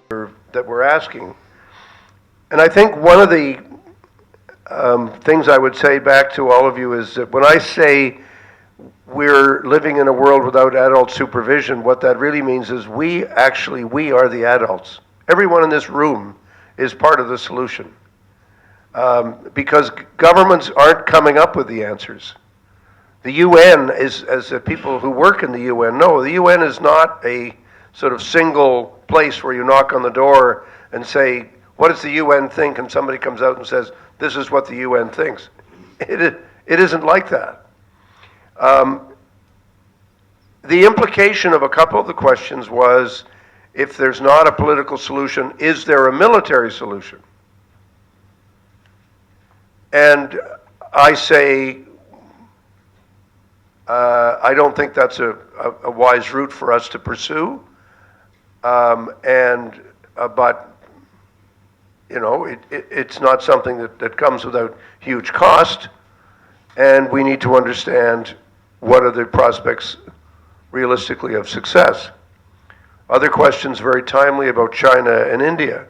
that we're asking. And I think one of the things I would say back to all of you is that when I say we're living in a world without adult supervision, what that really means is we are the adults. Everyone in this room is part of the solution. Because governments aren't coming up with the answers. The UN is, as the people who work in the UN know, the UN is not a sort of single place where you knock on the door and say, what does the UN think? And somebody comes out and says, this is what the UN thinks. It isn't like that. The implication of a couple of the questions was, if there's not a political solution, is there a military solution? And I say, I don't think that's a wise route for us to pursue. But you know, it's not something that comes without huge cost, and we need to understand what are the prospects realistically of success. Other questions very timely about China and India.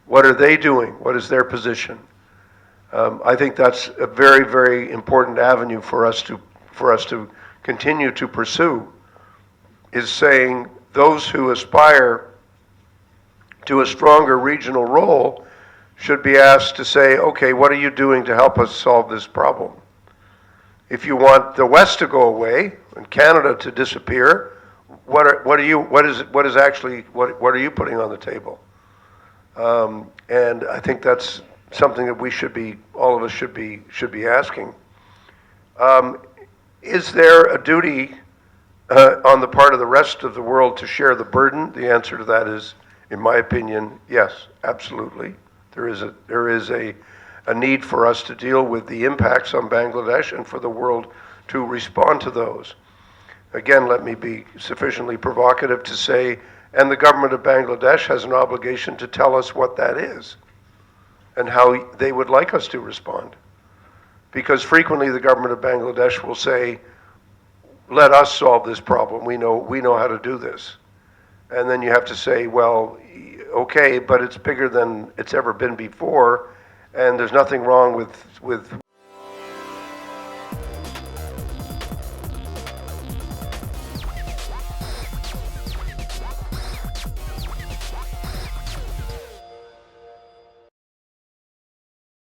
What are they doing? What is their position? I think that's a very, very important avenue for us to continue to pursue, is saying those who aspire to a stronger regional role should be asked to say, okay, what are you doing to help us solve this problem? If you want the West to go away and Canada to disappear, what are you putting on the table? And I think that's something that all of us should be asking. Is there a duty on the part of the rest of the world to share the burden? The answer to that is, in my opinion, yes, absolutely. There is a need for us to deal with the impacts on Bangladesh and for the world to respond to those. Again, let me be sufficiently provocative to say, and the government of Bangladesh has an obligation to tell us what that is and how they would like us to respond. Because frequently the government of Bangladesh will say, let us solve this problem, we know how to do this. And then you have to say, well, okay, but it's bigger than it's ever been before, and there's nothing wrong with